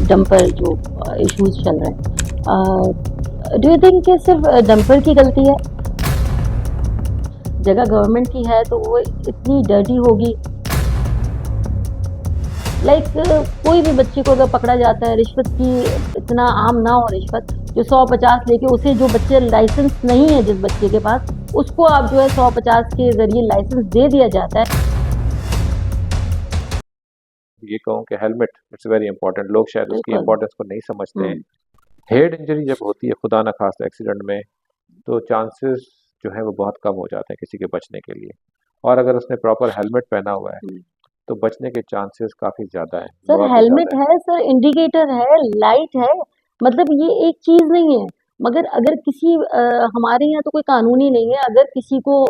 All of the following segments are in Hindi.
डंपर जो इश्यूज चल रहे हैं, डू यू थिंक कि सिर्फ डंपर की गलती है? जगह गवर्नमेंट की है तो वो इतनी डर्टी होगी, लाइक कोई भी बच्चे को अगर पकड़ा जाता है, रिश्वत की इतना आम ना हो रिश्वत, जो 150 लेके उसे, जो बच्चे लाइसेंस नहीं है जिस बच्चे के पास, उसको आप जो है 150 के जरिए लाइसेंस दे दिया जाता है। ये कहूँ कि हेलमेट इट्स वेरी इंपॉर्टेंट, लोग शायद उसकी बिल्कुल। इम्पोर्टेंस को नहीं समझते हैं। हेड इंजरी जब होती है खुदा न खास्ता एक्सीडेंट में, तो चांसेस जो है वो बहुत कम हो जाते हैं किसी के बचने के लिए। और अगर उसने प्रॉपर हेलमेट पहना हुआ है हम्म। तो बचने के चांसेस काफ़ी ज़्यादा हैं, सर बहुत ही हेलमेट ज़्यादा है, सर इंडिकेटर है, लाइट है, मतलब ये एक चीज नहीं है। मगर अगर किसी हमारे यहाँ तो कोई कानून ही नहीं है, अगर किसी को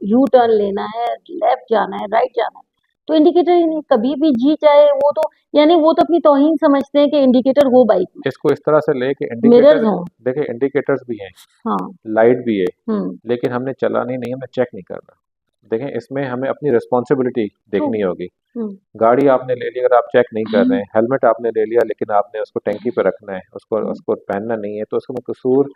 यू टर्न लेना है, लेफ्ट जाना है, राइट जाना है, तो इंडिकेटर ही नहीं, कभी भी जी चाहे वो तो, यानी वो तो अपनी तौहीन समझते हैं कि इंडिकेटर हो बाइक में, है। इसको इस तरह से ले कि मिरर्स इंडिकेटर, हो। देखिए इंडिकेटर्स भी हैं, हाँ। लाइट भी है, हम्म। लेकिन हमने चलानी नहीं, हमने चेक नहीं करना। देखें, इसमें हमें अपनी रिस्पॉन्सिबिलिटी ट्रू। देखनी होगी। हम्म। गाड़ी आपने ले ली, अगर आप चेक नहीं कर रहे हैं, हेलमेट आपने ले लिया लेकिन आपने उसको टैंकी पे रखना है, उसको हम्म। उसको पहनना नहीं है, तो उसमें कसूर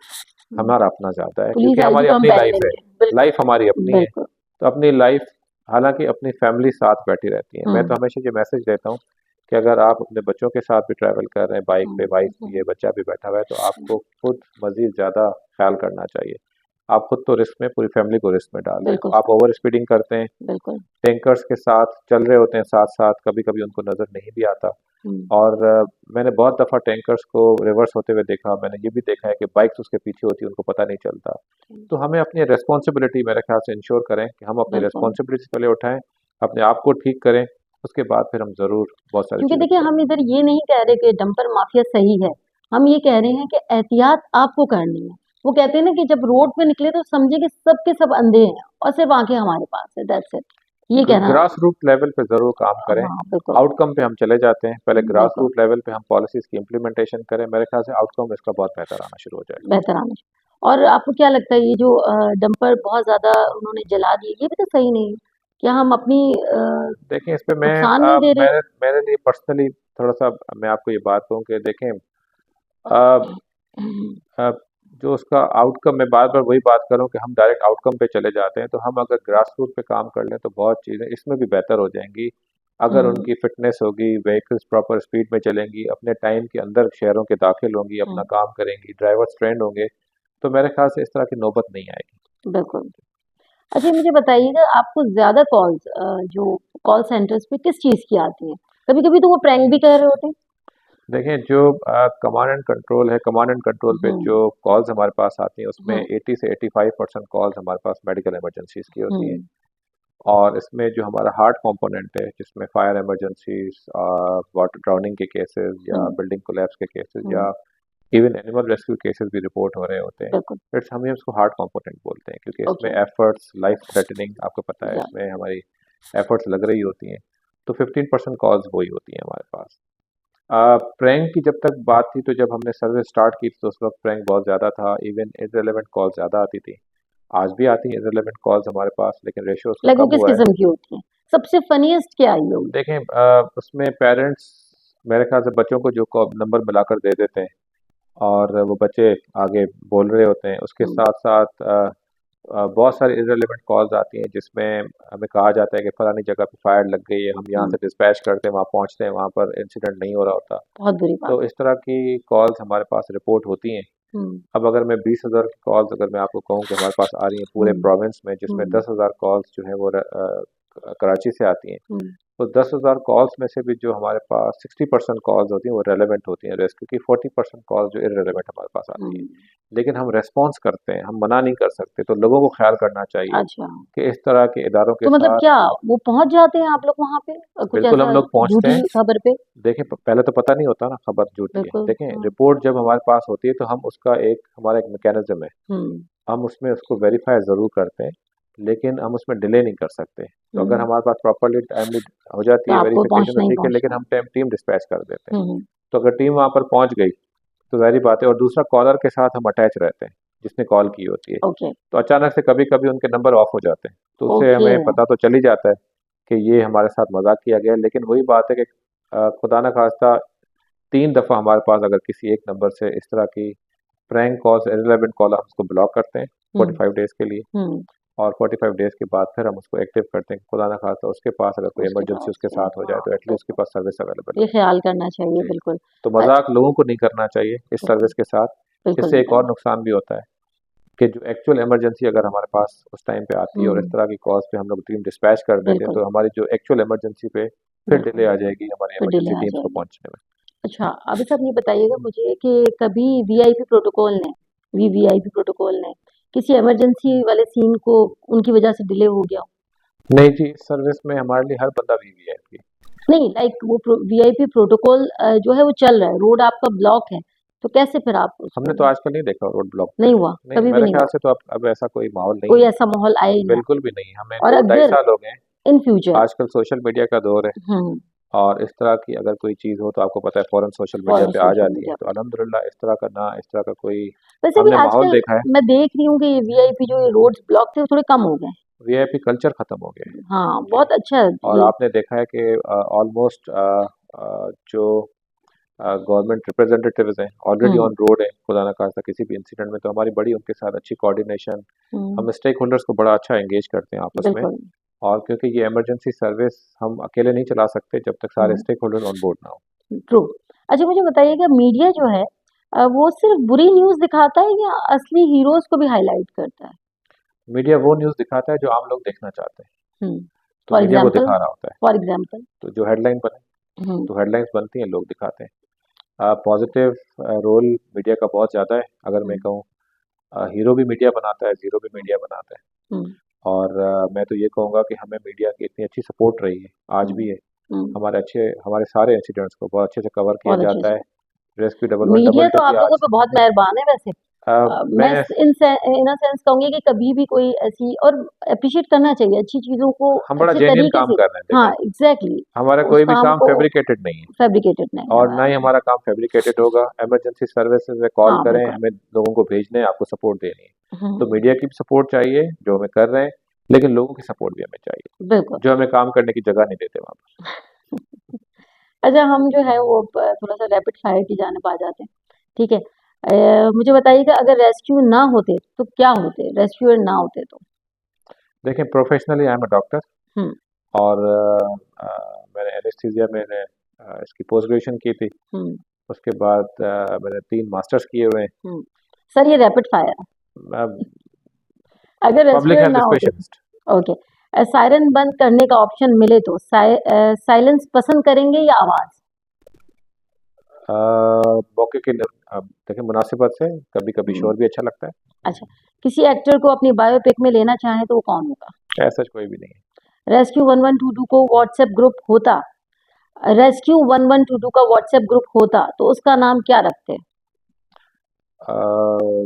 हमारा अपना ज़्यादा है, पुलिस क्योंकि आएगी हमारी तो हम अपनी पहन लाइफ है। लेंगे, बिल्कुल। लाइफ हमारी अपनी है, बिल्कुल। तो अपनी लाइफ, हालांकि अपनी फैमिली साथ बैठी रहती है। मैं तो हम्म। हमेशा ये मैसेज देता हूँ कि अगर आप अपने बच्चों के साथ भी ट्रैवल कर रहे हैं बाइक पे, वाइफ भी है, बच्चा भी बैठा हुआ है, तो आपको खुद मजीद ज़्यादा ख्याल करना चाहिए। आप खुद तो रिस्क में, पूरी फैमिली को रिस्क में डाल रहे बिल्कुल हैं। आप ओवर स्पीडिंग करते हैं, बिल्कुल। टैंकर्स के साथ चल रहे होते हैं साथ साथ, कभी कभी उनको नज़र नहीं भी आता। हम्म। और मैंने बहुत दफ़ा टैंकर्स को रिवर्स होते हुए देखा, मैंने ये भी देखा है कि बाइक्स उसके पीछे होती है, उनको पता नहीं चलता। तो हमें अपनी रिस्पॉन्सिबिलिटी मेरे ख्याल से इंश्योर करें कि हम अपनी बिल्कुल। रिस्पॉन्सिबिलिटी पहले उठाएं, अपने आप को ठीक करें, उसके बाद फिर हम ज़रूर बहुत सारी क्योंकि चीज़ों देखिए को हम करेंगे। इधर ये नहीं कह रहे कि डंपर माफिया सही है, हम ये कह रहे हैं कि एहतियात आपको करनी है। वो कहते हैं ना कि जब रोड पे निकले तो समझे कि सब के सब अंधे हैं और सिर्फ आंखें हमारे पास है, दैट्स इट। ये कहना। ग्रास रूट लेवल पे ज़रूर काम करें। हाँ बिल्कुल। आउटकम पे हम चले जाते हैं, पहले ग्रास बिल्कुल। रूट लेवल पे हम पॉलिसीज़ की इम्प्लीमेंटेशन करें, मेरे ख्याल से आउटकम इसका बहुत बेहतर आना शुरू हो जाएगा। बेहतर आने। और आपको क्या लगता है ये जो डंपर बहुत ज्यादा उन्होंने जला दिए, ये भी तो सही नहीं है? क्या हम अपनी देखें, इस पे नुकसान नहीं दे रहे? मेरे मेरे लिए पर्सनली थोड़ा सा, मैं आपको ये बात कहूँ कि देखें, अ, अ, जो उसका आउटकम, मैं बार बार वही बात करूं कि हम डायरेक्ट आउटकम पे चले जाते हैं, तो हम अगर ग्रास रूट पे काम कर लें तो बहुत चीज़ें इसमें भी बेहतर हो जाएंगी। अगर हम्म। उनकी फिटनेस होगी, व्हीकल्स प्रॉपर स्पीड में चलेंगी, अपने टाइम के अंदर शहरों के दाखिल होंगी, अपना हम्म। काम करेंगी, ड्राइवर्स ट्रेंड होंगे, तो मेरे ख्याल से इस तरह की नौबत नहीं आएगी। बिल्कुल। अच्छा मुझे बताइएगा, आपको ज़्यादा कॉल्स जो कॉल सेंटर्स पे किस चीज़ की आती हैं? कभी-कभी तो वो प्रैंक भी कर रहे होते हैं। देखें, जो कमांड एंड कंट्रोल है, कमांड एंड कंट्रोल पे हुँ। जो कॉल्स हमारे पास आती हैं उसमें हुँ। 80 से 85% कॉल्स हमारे पास मेडिकल इमरजेंसीज की होती हैं। हुँ। और इसमें जो हमारा हार्ट कंपोनेंट है, जिसमें फायर इमरजेंसीज, वाटर ड्राउनिंग के केसेस, या हुँ। बिल्डिंग कोलैप्स के केसेस, हुँ। या इवन एनिमल रेस्क्यू केसेस भी रिपोर्ट हो रहे होते हैं। बिल्कुल। इट्स, हम उसको हार्ट कंपोनेंट बोलते हैं, क्योंकि इसमें ओके। एफर्ट्स लाइफ थ्रेटनिंग, आपको पता है या इसमें हमारी एफर्ट्स लग रही होती हैं। तो 15% कॉल्स वही होती हैं हमारे पास। प्रैंक की जब तक बात थी, तो जब हमने सर्विस स्टार्ट की तो उस वक्त प्रैंक बहुत ज़्यादा था, इवन इररिलेवेंट कॉल्स ज़्यादा आती थी। आज भी आती हैं इररिलेवेंट कॉल्स हमारे पास, लेकिन रेशियो उसका लाइक वो कम किस हुआ है। किस्म की होती हैं? सबसे फ़नीएस्ट क्या आई होगी? देखें, उसमें पेरेंट्स मेरे ख्याल से बच्चों को जो नंबर मिलाकर दे देते हैं, और वो बच्चे आगे बोल रहे होते हैं, उसके हुँ। साथ साथ बहुत सारी इररिलेवेंट कॉल्स आती हैं जिसमें हमें कहा जाता है कि फलानी जगह पे फायर लग गई है, हम यहाँ हुँ। से डिस्पैच करते हैं, वहाँ पहुँचते हैं, वहाँ पर इंसिडेंट नहीं हो रहा होता। बहुत बुरी बात। तो इस तरह की कॉल्स हमारे पास रिपोर्ट होती हैं। हुँ। अब अगर मैं 20,000 की कॉल्स, अगर मैं आपको कहूँ कि हमारे पास आ रही हैं पूरे हुँ। प्रोविंस में, जिसमें हुँ। 10,000 कॉल्स जो है वो कराची से आती हैं, हुँ। तो 10,000 कॉल्स में से भी जो हमारे पास 60% कॉल्स होती हैं वो रेलेवेंट होती हैं रेस्क्यू की, 40% कॉल्स जो इररेलेवेंट हमारे पास आती हैं। हुँ। लेकिन हम रेस्पॉन्स करते हैं, हम मना नहीं कर सकते, तो लोगों को ख्याल करना चाहिए अच्छा। कि इस तरह के इदारों के तो मतलब साथ क्या वो पहुँच जाते हैं आप लोग वहाँ पे? कुछ बिल्कुल हम ऐसा लोग पहुंचते झूठी हैं। खबर पे? देखें, पहले तो पता नहीं होता ना खबर झूठी है। बिल्कुल। देखें, हाँ। रिपोर्ट जब हमारे पास होती है तो हम उसका एक, हमारा एक मैकेनिज्म है, हुँ। हम उसमें उसको वेरीफाई ज़रूर करते हैं, लेकिन हम उसमें डिले नहीं कर सकते। तो अगर हुँ। हमारे पास प्रॉपर्ली टाइमली हो तो जाती है आपको वेरिफिकेशन तो पहुँचना ही ठीक है, लेकिन पहुँचना है। हम टीम डिस्पैच कर देते हैं। हुँ। हुँ। तो अगर टीम वहाँ पर पहुँच गई तो ज़ाहिर बात है, और दूसरा कॉलर के साथ हम अटैच रहते हैं जिसने कॉल की होती है। ओके। तो अचानक से कभी कभी उनके नंबर ऑफ हो जाते हैं, तो उससे ओके। हमें पता तो चल ही जाता है कि ये हमारे साथ मजाक किया गया है। लेकिन वही बात है कि खुदा न खास्ता 3 दफ़ा हमारे पास अगर किसी एक नंबर से इस तरह की प्रैंक कॉल्स, इर्रेलेवेंट कॉल, हम उसको ब्लॉक करते हैं हम्म 45 डेज़ के लिए। हम्म और 45 डेज़ के बाद फिर हम उसको एक्टिव करते हैं। खुदा ना खास्ता उसके पास अगर कोई उसके इमरजेंसी बाद उसके से साथ हो जाए हाँ तो एटलीस्ट उसके बिल्कुल पास सर्विस अवेलेबल ये हो। ख्याल करना चाहिए जी। बिल्कुल। तो अच्छा, मज़ाक लोगों को नहीं करना चाहिए इस बिल्कुल सर्विस के साथ। बिल्कुल इससे नहीं एक और करना। नुकसान भी होता है कि जो एक्चुअल इमरजेंसी अगर हमारे पास उस टाइम पे आती है और इस हम्म तरह की कॉल्स पे हम लोग टीम डिस्पैच कर देते हैं बिल्कुल तो हमारी जो एक्चुअल इमरजेंसी पे फिर डिले बिल्कुल आ जाएगी हमारी फिर डिले इमरजेंसी आ टीम्स को जाएगी। पहुंचने में। अच्छा, अभी साहब ये बताइएगा मुझे कि कभी वीआईपी प्रोटोकॉल ने वीवीआईपी प्रोटोकॉल ने किसी इमरजेंसी वाले सीन को उनकी वजह से डिले हो गया हो? नहीं जी, इस सर्विस में हमारे लिए हर बंदा वीवीआईपी है। नहीं लाइक वो वीआईपी प्रोटोकॉल जो है वो चल रहा है, रोड आपका ब्लॉक है, तो कैसे फिर आप हमने उसको तो आजकल नहीं देखा रोड ब्लॉक पे। नहीं हुआ, नहीं, कभी भी मेरे नहीं ख्याल हुआ, से तो अब ऐसा कोई माहौल नहीं कोई है। ऐसा माहौल आया ही ना। बिल्कुल भी नहीं। हमें और 2 ढाई अगर साल हो गए हैं। इन फ्यूचर आजकल सोशल मीडिया का दौर है हम्म और इस तरह की अगर कोई चीज़ हो तो आपको पता है फ़ौरन सोशल मीडिया फॉरन पे आ सोशल जाती है। मीडिया तो पे अल्हम्दुलिल्लाह इस तरह का कोई वैसे भी हमने माहौल आजकल देखा है। मैं देख रही हूँ कि ये वीआईपी जो ये रोड्स ब्लॉक थे वो थोड़े कम हो गए हैं। वीआईपी कल्चर ख़त्म हो गया हाँ है। जी। बहुत अच्छा है और ये। आपने देखा है कि ऑलमोस्ट जो गवर्नमेंट रिप्रेजेंटेटिव्स हैं ऑलरेडी हम्म ऑन रोड है। खुदा ना खास्ता किसी भी इंसिडेंट में तो हमारी बड़ी उनके साथ अच्छी कोऑर्डिनेशन। हम्म हम स्टेक होल्डर्स को बड़ा अच्छा एंगेज करते हैं आपस में। बिल्कुल और क्योंकि ये इमरजेंसी सर्विस हम अकेले नहीं चला सकते जब तक सारे हम्म स्टेक होल्डर्स ऑन बोर्ड ना हो। ट्रू। अच्छा मुझे बताइएगा मीडिया जो है वो सिर्फ बुरी न्यूज़ दिखाता है या असली हीरोज को भी हाईलाइट करता है? मीडिया वो न्यूज़ दिखाता है जो आम लोग देखना चाहते हैं। हम्म तो फॉर मीडिया वो एग्जाम्पल दिखा रहा होता है। फॉर एग्जाम्पल तो जो हेडलाइन बने हम्म तो हेडलाइंस बनती हैं लोग दिखाते हैं। पॉजिटिव रोल मीडिया का बहुत ज़्यादा है। अगर मैं हम्म कहूँ हीरो भी मीडिया बनाता है, ज़ीरो भी मीडिया बनाता है। हम्म और मैं तो ये कहूँगा कि हमें मीडिया की इतनी अच्छी सपोर्ट रही है, आज हम्म भी है। हम्म हमारे सारे इंसिडेंट्स को बहुत अच्छे से कवर किया बहुत अच्छे जाता से। है। Rescue double one media double तो टू भी आप लोगों आज पे बहुत मेहरबान है वैसे। अ, मैं मैं इन अ सेंस कहूंगी कि कभी भी कोई ऐसी और अप्रिशिएट करना चाहिए अच्छी चीजों को हम बड़ा अच्छे जेन्युइन तरीके काम से। कर रहे हैं हाँ देखें। एग्जैक्टली हमारा उस कोई भी काम काम को फैब्रिकेटेड नहीं है फैब्रिकेटेड नहीं है और ना ही हमारा काम फैब्रिकेटेड होगा। इमरजेंसी सर्विसेज में कॉल हाँ करें, बिल्कुल हमें लोगों को भेजने हैं, आपको सपोर्ट देनी है। तो हम्म मीडिया की भी सपोर्ट चाहिए जो हमें कर रहे हैं, लेकिन लोगों की सपोर्ट भी हमें चाहिए बिल्कुल। जो हमें काम करने की जगह नहीं देते वहाँ अच्छा हम जो है वो थोड़ा सा रैपिड फायर की जानिब आ जाते हैं। ठीक है। मुझे बताइएगा अगर रेस्क्यू ना होते तो क्या होते, रेस्क्यूअर ना होते तो? पर। देखें, professionally I am a doctor hmm और मैंने एनेस्थीसिया में इसकी पोस्ट ग्रेजुएशन की थी। हम्म उसके बाद मैंने 3 मास्टर्स किए हुए हैं। हम्म सर ये रैपिड फायर है। मैं अगर पब्लिक रेस्क्यूअर हेल्थ ना होते स्पेशलिस्ट। ओके सायरन बंद करने का ऑप्शन मिले तो साइलेंस पसंद करेंगे या आवाज? मौके की देखिए मुनासिबत से कभी कभी हम्म शोर भी अच्छा लगता अच्छा किसी एक्टर को अपनी बायोपिक में लेना चाहें तो वो कौन होगा? है। ऐसा कोई भी नहीं रेस्क्यू 1122 को व्हाट्सएप ग्रुप होता रेस्क्यू 1122 का व्हाट्सएप ग्रुप होता तो उसका नाम क्या रखते? है।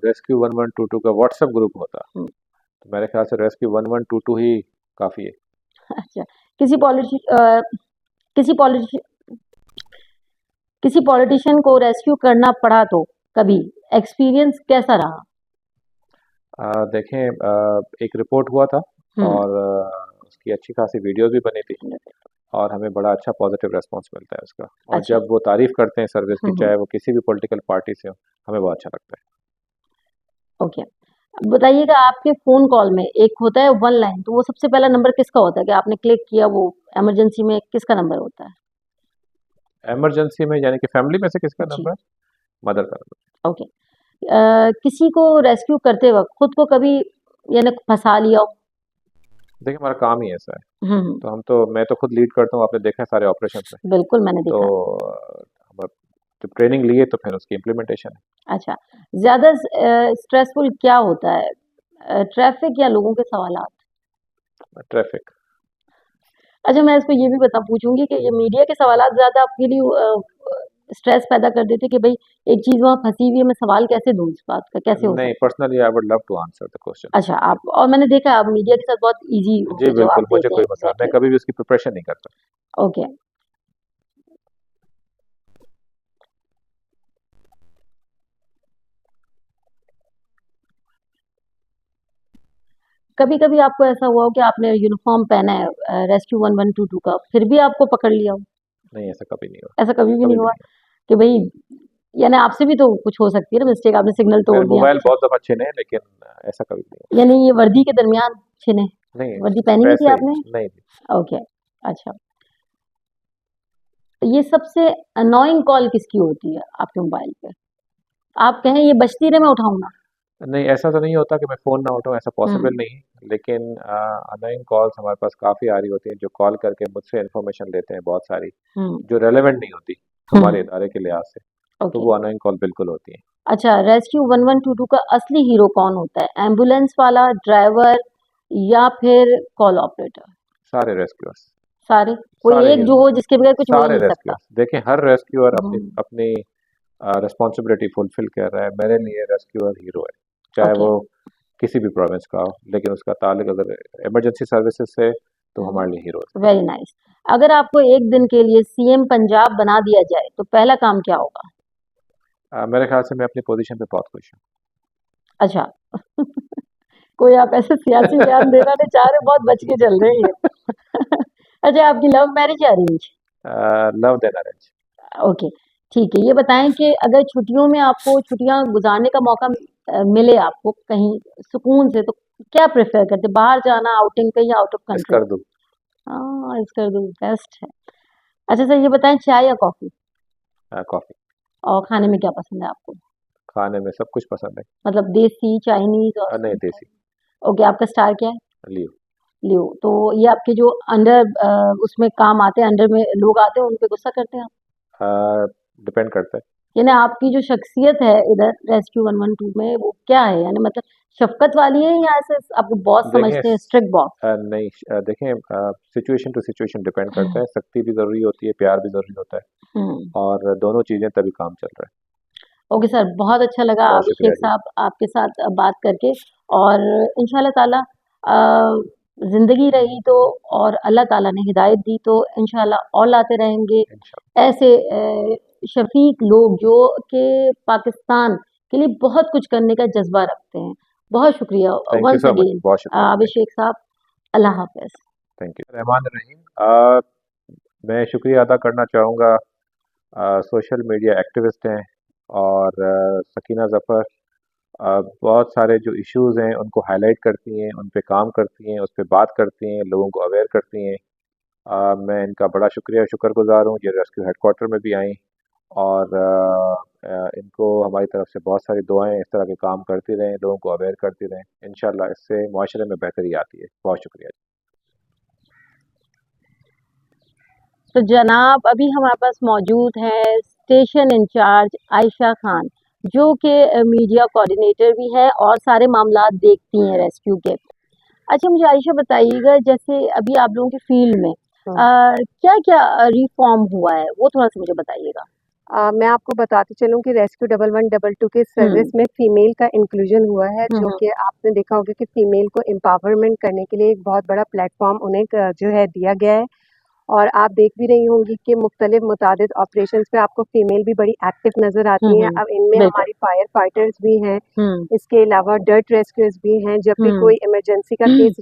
रेस्क्यू 1122 का व्हाट्सएप ग्रुप होता हम्म, तो मेरे ख्याल से रेस्क्यू 1122 ही काफ़ी है। अच्छा किसी पॉलिटि किसी पॉलिटि किसी पॉलिटिशियन को रेस्क्यू करना पड़ा तो कभी एक्सपीरियंस कैसा रहा? देखें, एक रिपोर्ट हुआ था हम्म और उसकी अच्छी खासी वीडियोस भी बनी थी और हमें बड़ा अच्छा पॉजिटिव रेस्पॉन्स मिलता है उसका। और अच्छा जब वो तारीफ करते हैं सर्विस की, हम्म चाहे वो किसी भी पॉलिटिकल पार्टी से हो, हमें बहुत अच्छा लगता है। ओके बताइएगा आपके फोन कॉल में एक होता है वन लाइन तो वो सबसे पहला नंबर किसका होता है कि आपने क्लिक किया वो इमरजेंसी में किसका नंबर होता है? इमरजेंसी में यानी कि फैमिली में से किसका जी नंबर है? मदर का नंबर। ओके किसी को रेस्क्यू करते वक्त खुद को कभी यानी फंसा लिया हो? देखिए, हमारा काम ही ऐसा है। हम्म तो मैं तो खुद लीड करता हूँ, आपने देखा है सारे ऑपरेशन में। बिल्कुल मैंने तो देखा। हम जब ट्रेनिंग लिए तो फिर उसकी इम्प्लीमेंटेशन अच्छा ज्यादा स्ट्रेसफुल क्या होता है, ट्रैफिक या लोगों के सवालात? है। ट्रैफिक। अच्छा मैं इसको ये भी बता पूछूंगी कि ये मीडिया के सवालात ज्यादा आपके लिए स्ट्रेस पैदा कर देते कि भाई एक चीज वहां फंसी हुई है मैं सवाल कैसे दूं इस बात का कैसे हो नहीं, सकता है? Personally I would love to answer the questions. अच्छा आप और मैंने देखा आप मीडिया के साथ बहुत इजी जी होके बिल्कुल, जवाब मुझे देते हैं कोई मसला मैं एग्जैक्टली। कभी भी उसकी प्रिपरेशन नहीं करता। ओके कभी कभी आपको ऐसा हुआ हो कि आपने यूनिफॉर्म पहना है रेस्क्यू 1122 का फिर भी आपको पकड़ लिया हो? नहीं, ऐसा कभी नहीं हुआ। ऐसा कभी भी नहीं कभी भी हुआ नहीं कि कि भाई, यानी आपसे भी तो कुछ हो सकती है ना मिस्टेक, आपने सिग्नल तोड़ मेरे दिया। मोबाइल बहुत दफ़ा छिने हैं, लेकिन ऐसा कभी नहीं यानी ये वर्दी के दरमियान छिने? हुआ। नहीं, वर्दी पहनी हुई थी वैसे ही आपने? नहीं जी। ओके, अच्छा। ये सबसे अननोइंग कॉल किसकी होती है आपके मोबाइल पे? आप कहें ये बजती रहे मैं उठाऊँ ना? नहीं, ऐसा तो नहीं होता कि मैं फ़ोन ना उठाऊँ, ऐसा हुँ, पॉसिबल नहीं है। लेकिन अननोइंग कॉल्स हमारे पास काफ़ी आ रही होती हैं, जो कॉल करके मुझसे इन्फॉर्मेशन लेते हैं बहुत सारी, हुँ, जो रेलेवेंट नहीं होती हमारे हुँ, इदारे के लिहाज से। तो ओके। वो अननोइंग कॉल बिल्कुल होती हैं। अच्छा, रेस्क्यू 1122 का असली हीरो कौन होता है? एम्बुलेंस वाला, ड्राइवर या फिर कॉल ऑपरेटर? सारे रेस्क्यूअर्स, सारे? कोई सारे एक जो हीरो, हो जिसके बगैर कुछ हो ही सारे नहीं सकता? रेस्क्यूअर्स। देखें, हर रेस्क्यूअर अपनी हुँ, अपनी रिस्पॉन्सिबिलिटी फुलफिल कर रहा है। मेरे लिए रेस्क्यूअर हीरो है, चाहे ओके। वो किसी भी प्रोविंस का हो, लेकिन उसका ताल्लुक अगर इमरजेंसी सर्विसेज से, तो हुँ, हमारे लिए हीरो है। Very nice. अगर आपको एक दिन के लिए सीएम पंजाब बना दिया जाए, तो पहला काम क्या होगा? मेरे ख्याल से मैं अपनी पोजीशन पे बहुत खुश अच्छा। कोई आप ऐसे सियासी बयान देना नहीं चाह रहे, बहुत बच के चल रहे हैं। अच्छा, आपकी लव मैरिज या अरेंज? हूँ। लव देना रेंज। ओके, ठीक है। ये बताएँ कि अगर छुट्टियों में आपको छुट्टियाँ गुज़ारने का मौका मिले आपको कहीं सुकून से, तो क्या प्रेफ़र करते हैं? बाहर जाना, आउटिंग पे या आउट ऑफ मिस कंट्री? कर दूँ। हाँ, इसका तो बेस्ट है। अच्छा सर, ये बताएँ चाय या कॉफ़ी? कॉफ़ी। और खाने में क्या पसंद है आपको? खाने में सब कुछ पसंद है। मतलब देसी, चाइनीज़ और नहीं, देसी। ओके, आपका स्टार क्या है? लियो। लियो। तो ये आपके जो अंडर उसमें काम आते हैं, अंडर में लोग आते हैं, उन पे गुस्सा करते हैं आप? डिपेंड करता है। यानी आपकी जो शख्सियत है इधर रेस्क्यू 112 में, वो क्या है? यानी मतलब शफ़क़त वाली है या ऐसे आपको बॉस देखें समझते हैं, स्ट्रिक्ट बॉस? नहीं, देखें, सिचुएशन टू सिचुएशन डिपेंड करता है। सख्ती भी ज़रूरी होती है, प्यार भी ज़रूरी होता है, हुँ। और दोनों चीज़ें तभी काम चल रहा है। ओके सर, बहुत अच्छा लगा बहुत शुक्रिया अभिषेक जी। साहब आपके साथ बात करके, और इंशाल्लाह ताला ज़िंदगी रही तो, और अल्लाह ताला ने हिदायत दी तो इंशाल्लाह और लाते रहेंगे इंशाल्लाह। ऐसे शफ़ीक लोग जो कि पाकिस्तान के लिए बहुत कुछ करने का जज़्बा रखते हैं। बहुत शुक्रिया thank you once so much, again बहुत शुक्रिया। Thank you. अभिषेक साहब, अल्लाह हाफ़िज़। Thank you. रहमान रहीम। मैं शुक्रिया अदा करना चाहूँगा सोशल मीडिया एक्टिविस्ट हैं, और सकीना ज़फ़र बहुत सारे जो इश्यूज़ हैं उनको हाईलाइट करती हैं, उन पे काम करती हैं, उस पे बात करती हैं, लोगों को अवेयर करती हैं। मैं इनका बड़ा शुक्रगुज़ार हूँ। ये रेस्क्यू हेडक्वार्टर में भी आईं, और इनको हमारी तरफ से बहुत सारी दुआएं, इस तरह के काम करती रहें, लोगों को अवेयर करती रहें। इंशाल्लाह इससे माशरे में बेहतरी आती है। बहुत शुक्रिया। तो जनाब अभी हमारे पास मौजूद है स्टेशन इंचार्ज आयशा खान, जो कि मीडिया कोऑर्डिनेटर भी है और सारे मामलात देखती हैं रेस्क्यू के। अच्छा, मुझे आयशा बताइएगा, जैसे अभी आप लोगों के फील्ड में क्या-क्या रिफॉर्म हुआ है, वो थोड़ा-सा मुझे बताइएगा? मैं आपको बताती चलूँ कि रेस्क्यू 1112 के सर्विस हुँ, में फ़ीमेल का इंक्लूजन हुआ है, हुँ, जो हुँ। कि आपने देखा होगा कि फ़ीमेल को एम्पावरमेंट करने के लिए एक बहुत बड़ा प्लेटफ़ॉर्म उन्हें जो है दिया गया है। और आप देख भी रही होंगी कि मुख्तलिफ मुतादिद ऑपरेशंस पे आपको फ़ीमेल भी बड़ी एक्टिव नज़र हुँ, आती हैं। हुँ। अब इनमें बिल्कुल। हमारी फायर फाइटर्स भी हैं, हुँ, इसके अलावा डर्ट रेस्क्यूअर्स भी हैं। जब भी हुँ। कोई इमरजेंसी का केस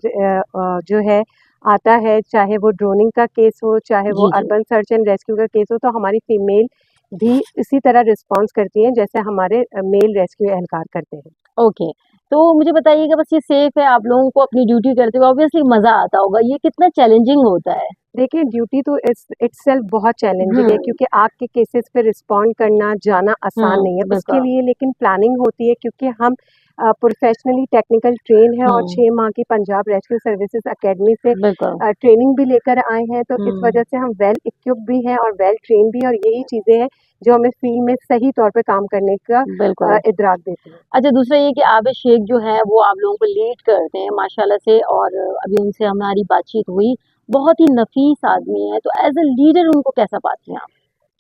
जो है आता है, चाहे वो ड्रोनिंग का केस हो, चाहे वो जी, जी। अर्बन सर्च एंड रेस्क्यू का केस हो, तो हमारी फ़ीमेल भी इसी तरह रिस्पॉन्स करती हैं जैसे हमारे मेल रेस्क्यू एहलकार करते हैं। ओके, तो मुझे बताइएगा, बस ये सेफ है, आप लोगों को अपनी ड्यूटी करते हुए ऑब्वियसली मज़ा आता होगा, ये कितना चैलेंजिंग होता है? देखिए, ड्यूटी तो इट्सेल्फ बहुत चैलेंजिंग है, हुँ, क्योंकि आग के केसेस पे रिस्पॉन्ड करना, जाना आसान नहीं है। उसके बिल्कुल। लिए लेकिन प्लानिंग होती है, क्योंकि हम प्रोफेशनली टेक्निकल ट्रेन हैं और हुँ, 6 माह की पंजाब रेस्क्यू सर्विसेज अकेडमी से बिल्कुल। ट्रेनिंग भी लेकर आए हैं। तो इस हुँ, वजह से हम वेल इक्विप्ड भी हैं और वेल ट्रेन भी, और यही चीज़ें हैं जो हमें फील्ड में सही तौर पे काम करने का बिल्कुल। इदराक देती हैं। अच्छा, दूसरा ये कि आबिद शेख जो हैं वो आप लोगों को लीड करते हैं माशाल्लाह से, और अभी उनसे हमारी बातचीत हुई, बहुत ही नफ़ीस आदमी हैं, तो एज़ अ लीडर उनको कैसा पाती हैं आप?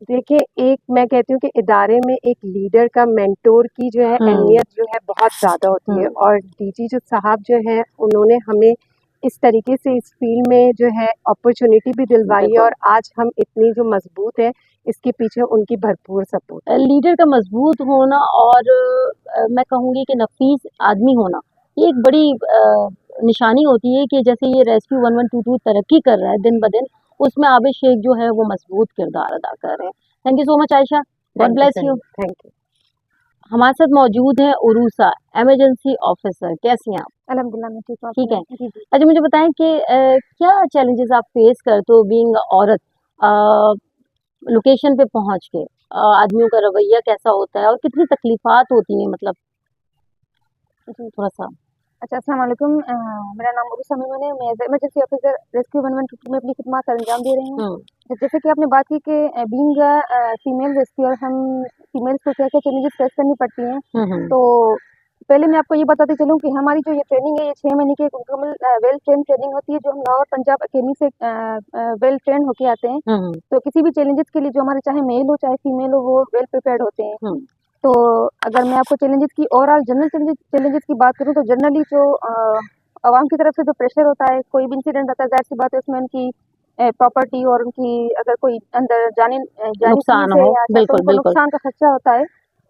देखिए, एक मैं कहती हूँ कि इदारे में एक लीडर का, मेंटोर की जो है हुँ, अहमियत जो है बहुत ज़्यादा होती है, हुँ, और डीजी जो साहब जो हैं उन्होंने हमें इस तरीके से इस फील्ड में जो है अपॉर्चुनिटी भी दिलवाई है, बिल्कुल। और आज हम इतनी जो मजबूत है, इसके पीछे उनकी भरपूर सपोर्ट है। लीडर का मज़बूत होना और मैं कहूँगी कि नफ़ीस आदमी होना, ये एक बड़ी निशानी होती है कि जैसे ये रेस्क्यू 1122 तरक्की कर रहा है दिन ब दिन, उसमें आबिद शेख जो है वो मज़बूत किरदार अदा कर रहे हैं। Thank you so much Ayesha. God bless you. Thank you. हमारे साथ मौजूद है उरूसा, इमरजेंसी ऑफिसर। कैसी हैं आप? अल्हम्दुलिल्लाह मैं ठीक हूँ। ठीक है। जी जी। अच्छा, मुझे बताएं कि क्या चैलेंजेस आप फेस करते हो बीइंग औरत, लोकेशन पे पहुंच के, आदमियों का रवैया कैसा होता है और कितनी तकलीफात होती हैं, मतलब जी थोड़ा सा। अच्छा, अस्सलाम वालेकुम। मेरा नाम उर्सा मीनू है। मैं एज इमरजेंसी ऑफिसर रेस्क्यू 112 में अपनी खिदमत सर अंजाम दे रही हूँ। हम्म जैसे कि आपने बात की कि बीइंग फीमेल रेस्क्यूअर हम फीमेल्स को क्या क्या चैलेंजेस फेस करनी पड़ती हैं। हम्म तो पहले मैं आपको ये बताती चलूँ कि हमारी जो ये ट्रेनिंग है, ये 6 महीने की एक मुकम्मल वेल ट्रेन ट्रेनिंग होती है, जो हम लाहौर पंजाब अकेडमी से वेल ट्रेन होके आते हैं। हम्म तो किसी भी चैलेंजेस के लिए जो हमारे चाहे मेल हो चाहे फीमेल हो, वो वेल प्रिपेयर्ड होते हैं। हम्म तो अगर मैं आपको चैलेंजेस की ओवरऑल जनरल चैलेंजेस की बात करूँ, तो जनरली जो आवाम की तरफ से जो प्रेशर होता है, कोई भी इंसिडेंट आता है, जाहिर सी बात है उसमें उनकी प्रॉपर्टी और उनकी अगर कोई अंदर जानी नुकसान चीज़ है हो, या तो बिल्कुल उनको बिल्कुल। नुकसान का खर्चा होता है,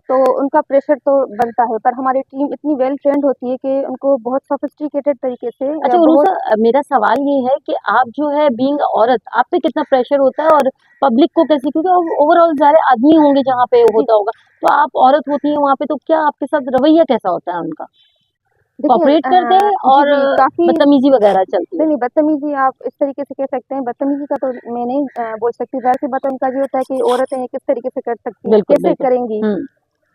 तो उनका प्रेशर तो बनता है। पर हमारी टीम इतनी वेल ट्रेंड होती है कि उनको बहुत सोफिस्टिकेटेड तरीके से अच्छा या बहुत उरूसा, मेरा सवाल ये है कि आप जो है बीइंग औरत, आप पे कितना प्रेशर होता है और पब्लिक को कैसे, क्योंकि ओवरऑल सारे आदमी होंगे जहाँ पे जी होता होगा, तो आप औरत होती हैं वहाँ पे, तो क्या आपके साथ रवैया कैसा होता है उनका? देखिए कॉपरेट करते हैं जी और जी काफ़ी बदतमीजी वगैरह चलती है? नहीं, बदतमीज़ी आप इस तरीके से कह सकते हैं, बदतमीज़ी का तो मैं नहीं बोल सकती। ज़ाहिर-सी बात है, उनका ये होता है कि औरतें हैं, किस तरीके से कर सकती हैं, बिल्कुल कैसे बिल्कुल। करेंगी। हम्म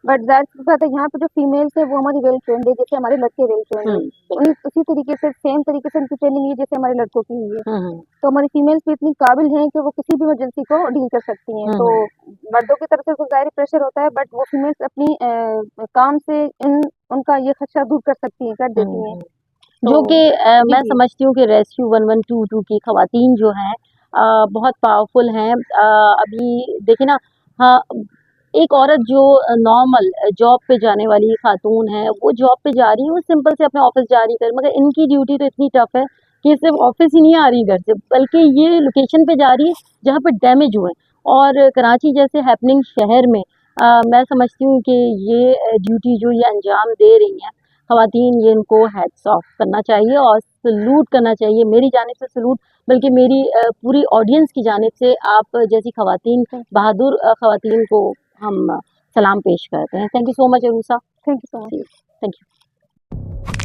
बट ज़ाहिर-सी बात है, यहाँ पे जो फीमेल्स हैं, वो हमारी वेल ट्रेन्ड है, जैसे हमारे लड़के वेल ट्रेन्ड हैं। बिल्कुल। उसी तरीके से सेम तरीके से उनकी ट्रेनिंग है, जैसे हमारे लड़कों की हुई है। हम्म तो हमारी फीमेल्स भी इतनी काबिल हैं कि वो किसी भी इमरजेंसी को डील कर सकती हैं। तो हम्म मर्दों की तरफ से तो ज़ाहिर प्रेशर होता है, बट वो फीमेल्स अपनी काम से इन उनका ये खदशा दूर कर सकती हैं, कर देती हैं। हम्म। तो जो कि जी, मैं जी। समझती हूँ कि रेस्क्यू 1122 की खवातीन जो हैं, बहुत पावरफुल हैं। अभी देखिए ना, हाँ, एक औरत जो नॉर्मल जॉब पे जाने वाली खातून है, वो जॉब पे जा रही है, वो सिंपल से अपने ऑफिस जा रही है, मगर इनकी ड्यूटी तो इतनी टफ है कि सिर्फ ऑफिस ही नहीं आ रही घर से, बल्कि ये लोकेशन पे जा रही है जहाँ पे डैमेज हुए। और कराची जैसे हैपनिंग शहर में मैं समझती हूँ कि ये ड्यूटी जो ये अंजाम दे रही हैं खवातीन, ये इनको हैट्स ऑफ करना चाहिए और सलूट करना चाहिए, मेरी जानिब से सलूट, बल्कि मेरी पूरी ऑडियंस की जानिब से आप जैसी खवातीन, बहादुर खवातीन को हम सलाम पेश करते हैं। Thank you so much Aroosa. Thank you so much. Thank you.